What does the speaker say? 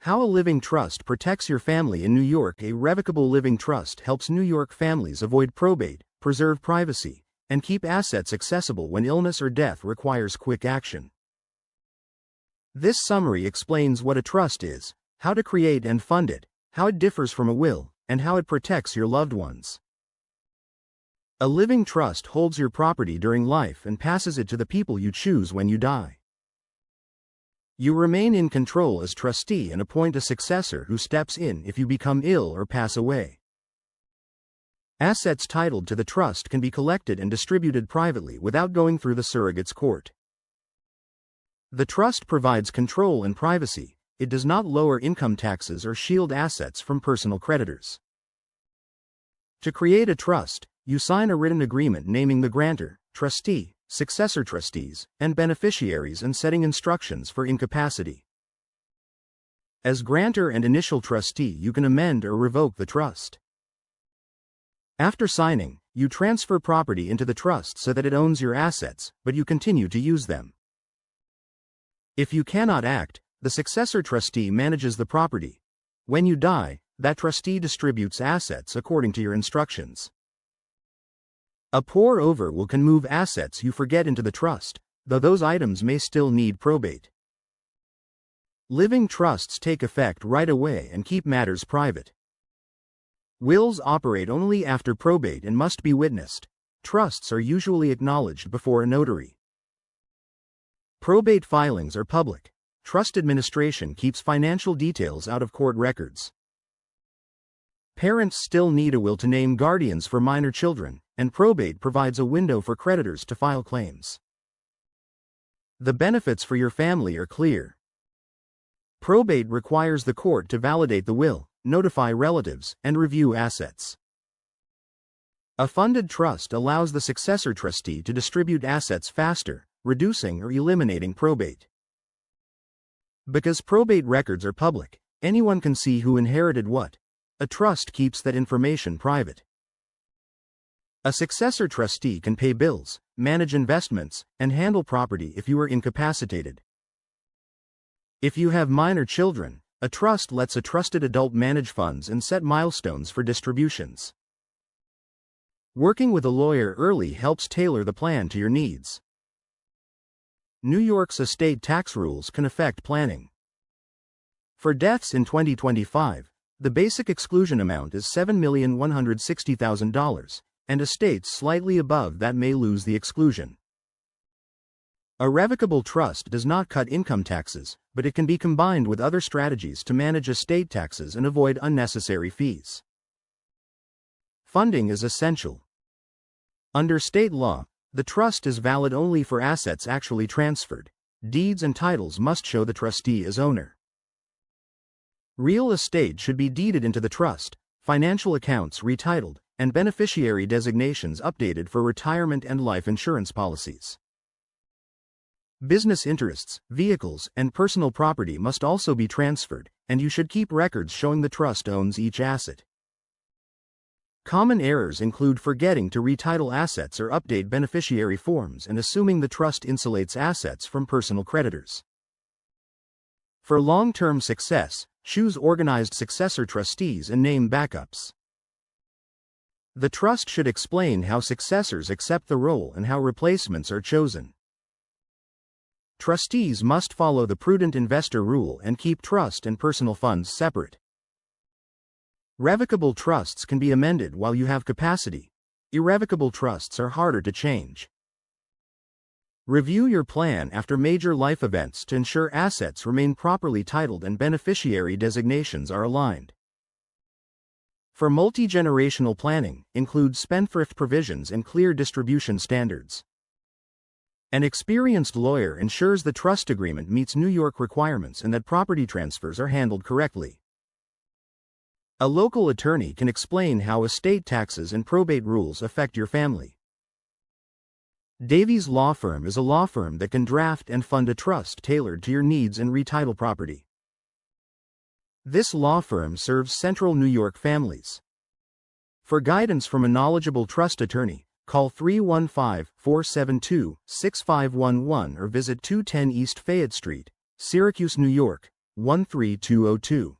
How a living trust protects your family in New York. A revocable living trust helps New York families avoid probate, preserve privacy, and keep assets accessible when illness or death requires quick action. This summary explains what a trust is, how to create and fund it, how it differs from a will, and how it protects your loved ones. A living trust holds your property during life and passes it to the people you choose when you die. You remain in control as trustee and appoint a successor who steps in if you become ill or pass away. Assets titled to the trust can be collected and distributed privately without going through the surrogate's court. The trust provides control and privacy. It does not lower income taxes or shield assets from personal creditors. To create a trust, you sign a written agreement naming the grantor, trustee, successor trustees, and beneficiaries and setting instructions for incapacity. As grantor and initial trustee, you can amend or revoke the trust. After signing, you transfer property into the trust so that it owns your assets, but you continue to use them. If you cannot act, the successor trustee manages the property. When you die, that trustee distributes assets according to your instructions. A pour-over will can move assets you forget into the trust, though those items may still need probate. Living trusts take effect right away and keep matters private. Wills operate only after probate and must be witnessed. Trusts are usually acknowledged before a notary. Probate filings are public. Trust administration keeps financial details out of court records. Parents still need a will to name guardians for minor children, and probate provides a window for creditors to file claims. The benefits for your family are clear. Probate requires the court to validate the will, notify relatives, and review assets. A funded trust allows the successor trustee to distribute assets faster, reducing or eliminating probate. Because probate records are public, anyone can see who inherited what. A trust keeps that information private. A successor trustee can pay bills, manage investments, and handle property if you are incapacitated. If you have minor children, a trust lets a trusted adult manage funds and set milestones for distributions. Working with a lawyer early helps tailor the plan to your needs. New York's estate tax rules can affect planning. For deaths in 2025, the basic exclusion amount is $7,160,000, and estates slightly above that may lose the exclusion. A revocable trust does not cut income taxes, but it can be combined with other strategies to manage estate taxes and avoid unnecessary fees. Funding is essential. Under state law, the trust is valid only for assets actually transferred. Deeds and titles must show the trustee as owner. Real estate should be deeded into the trust, financial accounts retitled, and beneficiary designations updated for retirement and life insurance policies. Business interests, vehicles, and personal property must also be transferred, and you should keep records showing the trust owns each asset. Common errors include forgetting to retitle assets or update beneficiary forms and assuming the trust insulates assets from personal creditors. For long-term success, choose organized successor trustees and name backups. The trust should explain how successors accept the role and how replacements are chosen. Trustees must follow the prudent investor rule and keep trust and personal funds separate. Revocable trusts can be amended while you have capacity. Irrevocable trusts are harder to change. Review your plan after major life events to ensure assets remain properly titled and beneficiary designations are aligned. For multi-generational planning, include spendthrift provisions and clear distribution standards. An experienced lawyer ensures the trust agreement meets New York requirements and that property transfers are handled correctly. A local attorney can explain how estate taxes and probate rules affect your family. Davies Law Firm is a law firm that can draft and fund a trust tailored to your needs and retitle property. This law firm serves Central New York families. For guidance from a knowledgeable trust attorney, call 315-472-6511 or visit 210 East Fayette Street, Syracuse, New York, 13202.